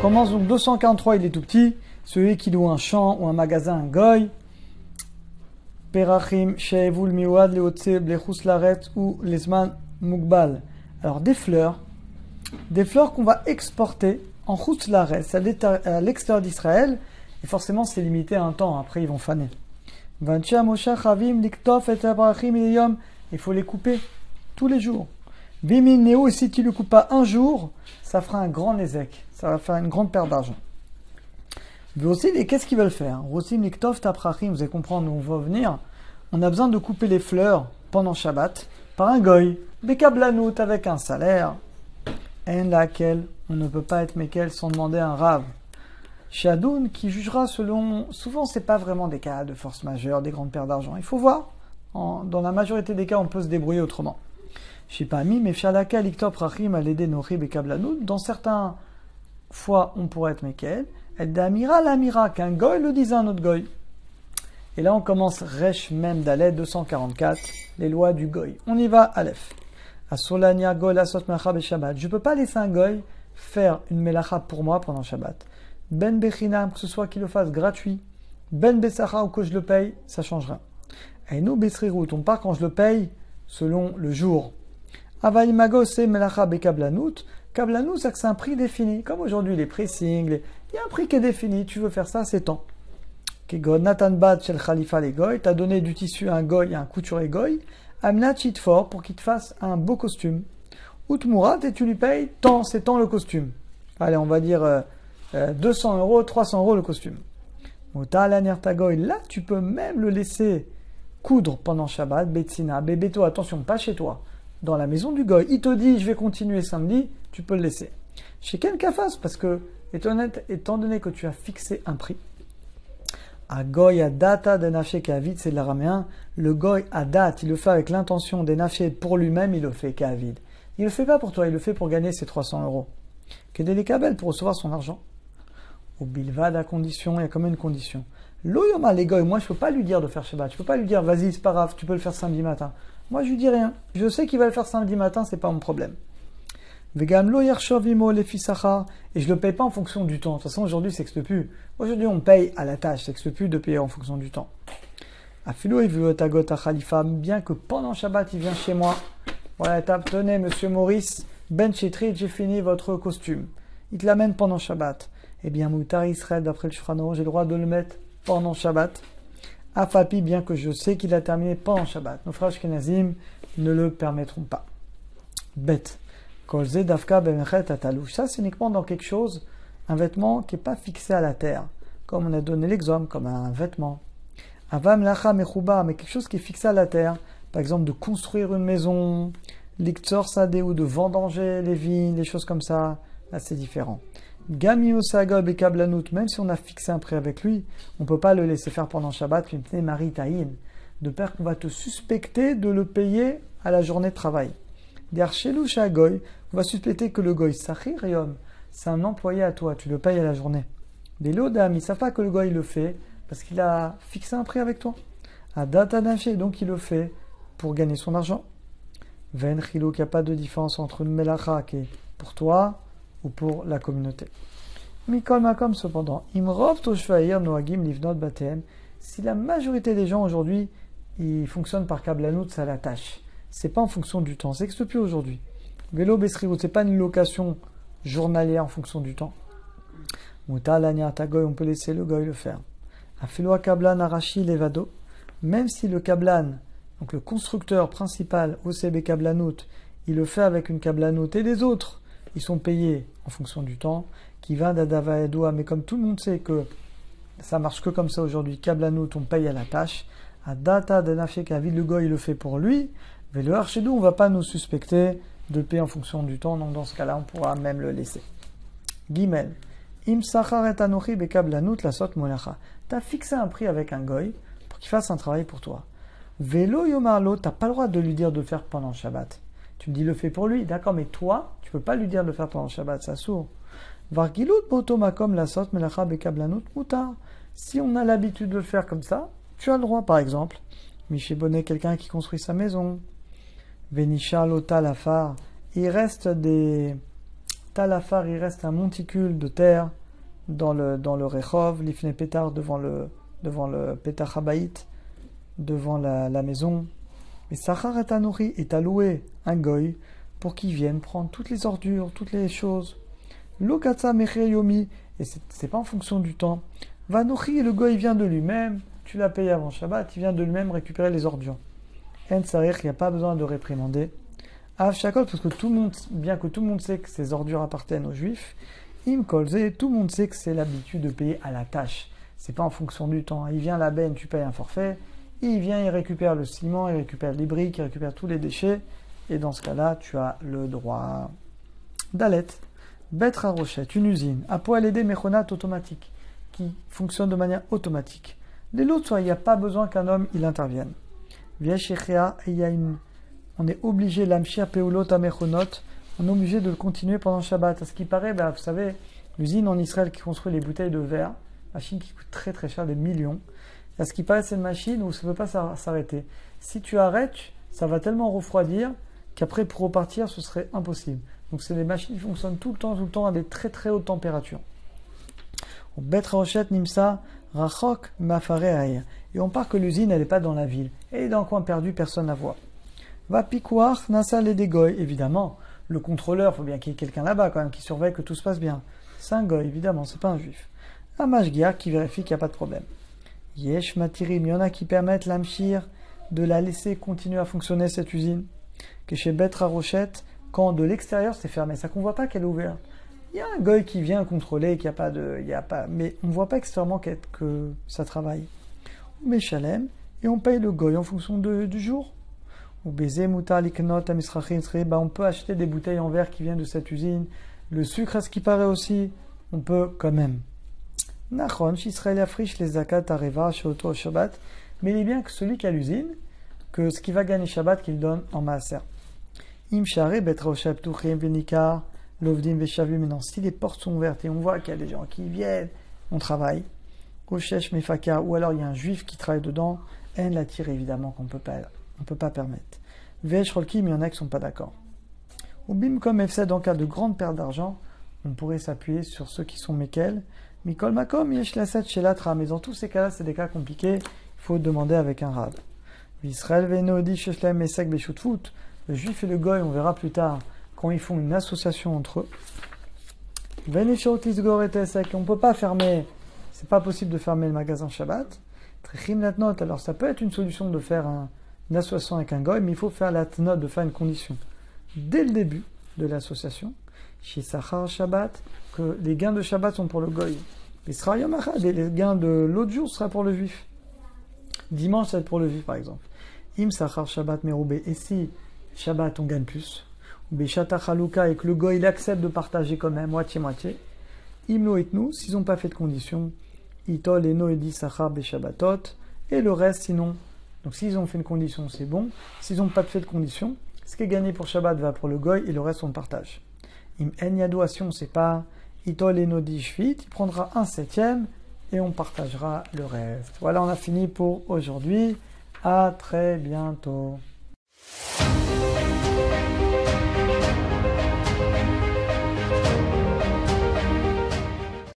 commence donc 243, il est tout petit. Celui qui loue un champ ou un magasin, un goy. Perachim, she'evul miwad, leotse, blechus laret ou lesman mugbal. Alors des fleurs qu'on va exporter en chutz laret, à l'extérieur d'Israël. Et forcément, c'est limité à un temps. Après, ils vont faner. Il faut les couper tous les jours. Et si tu ne le coupes pas un jour, ça fera un grand nézek. Ça va faire une grande perte d'argent. Et qu'est-ce qu'ils veulent faire? Vous allez comprendre où on va venir. On a besoin de couper les fleurs pendant Shabbat par un goy. Bekablanout avec un salaire. En laquelle on ne peut pas être mekel sans demander un rave. Shadoun qui jugera selon... Souvent, c'est pas vraiment des cas de force majeure, des grandes pertes d'argent. Il faut voir. Dans la majorité des cas, on peut se débrouiller autrement. Je sais pas, mais Shalaka, Liktop, Rachim, Alédé, Nochib et Kablanout. Dans certains fois, on pourrait être Mekel. Et d'Amira, l'Amira, qu'un goy le disait à un autre goy. Et là, on commence Resh Mem Dalet 244, les lois du goy. On y va, Aleph. Asolania, goy, la sot melacha Shabbat. Je peux pas laisser un goy faire une melacha pour moi pendant Shabbat. Ben Bechinam, que ce soit qu'il le fasse gratuit. Ben Besacha ou que je le paye, ça change rien. Et nous, Besrirut, on part quand je le paye selon le jour. Avaimago, c'est melacha bekablanut. Kablanut, c'est un prix défini. Comme aujourd'hui, les pressings, il y a un prix qui est défini. Tu veux faire ça, c'est tant. Kegon Nathan Bad shel Khalifa les goy. T'as donné du tissu à un goy, à un couturier goy. Amna Chitfor pour qu'il te fasse un beau costume. Outmurat, et tu lui payes tant, c'est tant le costume. Allez, on va dire 200 euros, 300 euros le costume. Là, tu peux même le laisser coudre pendant Shabbat, Betsina, Bébeto, attention, pas chez toi, dans la maison du goy. Il te dit, je vais continuer samedi, tu peux le laisser. Chez quel kafas, parce que, étant donné que tu as fixé un prix, à goy à data de nafshe kavid, c'est de l'araméen, le goy à date, il le fait avec l'intention des nafshe pour lui-même, il le fait kavid. Il le fait pas pour toi, il le fait pour gagner ses 300 euros. Qu'est-ce kabel pour recevoir son argent? Au bilvad, à condition, il y a quand même une condition. L'oyoma les goy, moi je peux pas lui dire de faire Shabbat, je peux pas lui dire vas-y c'est pas grave, tu peux le faire samedi matin. Moi je lui dis rien, je sais qu'il va le faire samedi matin, c'est pas mon problème. Vegam lo yershovimo le fisachar, et je le paye pas en fonction du temps. De toute façon aujourd'hui ça n'existe plus. Aujourd'hui on paye à la tâche, ça n'existe plus de payer en fonction du temps. Afilo il veut tagot à Khalifa, bien que pendant Shabbat il vient chez moi. Voilà, tenez monsieur Maurice, Ben Chitrit, j'ai fini votre costume. Il te l'amène pendant Shabbat. Eh bien, Moutar Israël, d'après le Shulchan, j'ai le droit de le mettre pendant Shabbat. Afapi, bien que je sais qu'il a terminé pendant Shabbat. Nos frères Ashkenazim ne le permettront pas. Bête. Kolze Dafka Bemenchet Atalouch. Ça, c'est uniquement dans quelque chose, un vêtement qui n'est pas fixé à la terre. Comme on a donné l'exemple, comme un vêtement. Avam Lacha Mechouba, mais quelque chose qui est fixé à la terre. Par exemple, de construire une maison, l'Iktsor Sadeh ou de vendanger les vignes, les choses comme ça. Là, c'est différent. Gamio Sagob et Kablanout, même si on a fixé un prix avec lui, on ne peut pas le laisser faire pendant Shabbat, Marie Taïn, de peur qu'on va te suspecter de le payer à la journée de travail. Diarchelou Shagoy, on va suspecter que le goy, Sachir Yom, c'est un employé à toi, tu le payes à la journée. Des lodam, ils ne savent pas que le goy le fait, parce qu'il a fixé un prix avec toi. À data naché, donc il le fait pour gagner son argent. Ven Chilou, qu'il n'y a pas de différence entre une melacha qui est pour toi, ou pour la communauté. Mikol Makom cependant, Imrov Toshvaïr Noagim Livnot Batem, si la majorité des gens aujourd'hui, ils fonctionnent par Kablanout, c'est à la tâche. C'est pas en fonction du temps, ça n'existe plus aujourd'hui. Vélo Besrirut, c'est pas une location journalière en fonction du temps. Mouta Lanyar Tagoy, on peut laisser le goy le faire. Afilo Kablan Arashi Levado, même si le Kablan, donc le constructeur principal OCB Kablanout, il le fait avec une Kablanout et les autres, ils sont payés en fonction du temps, qui va d'Adava et Doua, mais comme tout le monde sait que ça marche que comme ça aujourd'hui, Kablanout, on paye à la tâche, à Data de Nafshé Kavid, le goy, il le fait pour lui, mais le Archidou, on ne va pas nous suspecter de payer en fonction du temps, donc dans ce cas-là, on pourra même le laisser. Gimel, Im Sachar et Anochi be Kablanout la sot molacha. Tu as fixé un prix avec un goy pour qu'il fasse un travail pour toi. Vélo Yomarlo, tu n'as pas le droit de lui dire de le faire pendant le Shabbat. Tu me dis, le fait pour lui, d'accord, mais toi, tu peux pas lui dire de le faire pendant le Shabbat, ça sourd. Vargilut botomakom la sot melacha bekablanut mutar. Si on a l'habitude de le faire comme ça, tu as le droit, par exemple. Miché Bonnet, quelqu'un qui construit sa maison. Venisha lota lafar. Il reste des Talafar, il reste un monticule de terre dans le Rechov, l'Ifne Pétar devant le Pétar Habaït, devant la maison. Et Sachar est nourri est alloué un goy pour qu'il vienne prendre toutes les ordures, toutes les choses. Lokatsa Mecher Yomi, et c'est pas en fonction du temps. Va nourrir, le goy vient de lui-même, tu l'as payé avant Shabbat, il vient de lui-même récupérer les ordures. En Sarir, il n'y a pas besoin de réprimander. Av Shakol, parce que bien que tout le monde sait que ces ordures appartiennent aux Juifs, Im Kolze, tout le monde sait que c'est l'habitude de payer à la tâche. C'est pas en fonction du temps. Il vient à la benne, tu payes un forfait. Il vient, il récupère le ciment, il récupère les briques, il récupère tous les déchets. Et dans ce cas-là, tu as le droit. Dalet, Betra Rochette, une usine, à poêle aider méchonate automatique, qui fonctionne de manière automatique. Dès l'autre, soit il n'y a pas besoin qu'un homme il intervienne. Via Shechea, on est obligé, l'amshir peulot amechonot, on est obligé de le continuer pendant Shabbat. À ce qui paraît, vous savez, l'usine en Israël qui construit les bouteilles de verre, machine qui coûte très très cher, des millions. À ce qui paraît, c'est une machine où ça ne peut pas s'arrêter. Si tu arrêtes, ça va tellement refroidir qu'après, pour repartir, ce serait impossible. Donc, c'est des machines qui fonctionnent tout le temps à des très très hautes températures. Bet Rochet Nimsa Rachok Mafare. Et on part que l'usine, elle n'est pas dans la ville. Elle est dans le coin perdu, personne ne la voit. Va Pikouar Nasa Ledegoy. Évidemment, le contrôleur, il faut bien qu'il y ait quelqu'un là-bas quand même qui surveille que tout se passe bien. C'est un goy, évidemment, c'est pas un juif. Un mashgia qui vérifie qu'il n'y a pas de problème. Yesh Matirim, il y en a qui permettent l'amshir de la laisser continuer à fonctionner cette usine. Que chez Betra Rochette, quand de l'extérieur c'est fermé, ça qu'on ne voit pas qu'elle est ouverte. Il y a un goy qui vient contrôler, qu'il n'y a pas de. Mais on ne voit pas extérieurement que ça travaille. On met Shalem et on paye le goy en fonction du jour. On peut acheter des bouteilles en verre qui viennent de cette usine. Le sucre, à ce qui paraît aussi, on peut quand même. Nachon, Israël afriche les zakat areva shoto Shabbat. Mais il est bien que celui qui a l'usine, que ce qui va gagner Shabbat, qu'il donne en maaser. Im share betroshep tuchim venikar lovdim veshavim. Maintenant, si les portes sont ouvertes et on voit qu'il y a des gens qui viennent, on travaille. Oshesh mefaka, ou alors il y a un juif qui travaille dedans, en la tire évidemment qu'on peut pas permettre. Vesh rolkim, il y en a qui ne sont pas d'accord. Ou bim comme efsed, en cas de grande perte d'argent, on pourrait s'appuyer sur ceux qui sont mekel. Mikol makom yesh laset shelatra. Mais dans tous ces cas-là, c'est des cas compliqués. Il faut demander avec un rab. Israël venodi sheshlem mesek beshutfut. Le juif et le goy, on verra plus tard, quand ils font une association entre eux. Venishot lisgor et tesek. On ne peut pas fermer, c'est pas possible de fermer le magasin Shabbat. Trechim latnot. Alors ça peut être une solution de faire une association avec un goy, mais il faut faire la tnot, de faire une condition. Dès le début de l'association, chez Sachar Shabbat, que les gains de Shabbat sont pour le goy. Les gains de l'autre jour sera pour le juif. Dimanche, c'est pour le juif, par exemple. Im Sachar Shabbat Meroubé. Et si Shabbat, on gagne plus. Ou Beshata Chaluka, et que le goy, il accepte de partager quand même, moitié-moitié. Imlo et nous, s'ils n'ont pas fait de condition, Itol et Noedi Sachar Beshabbatot, et le reste, sinon. Donc s'ils ont fait une condition, c'est bon. S'ils n'ont pas fait de condition, ce qui est gagné pour Shabbat va pour le goy, et le reste, on le partage. Im En Yadou, si on ne sait pas, Itol et Nodi Shvit, il prendra 1/7, et on partagera le reste. Voilà, on a fini pour aujourd'hui. À très bientôt.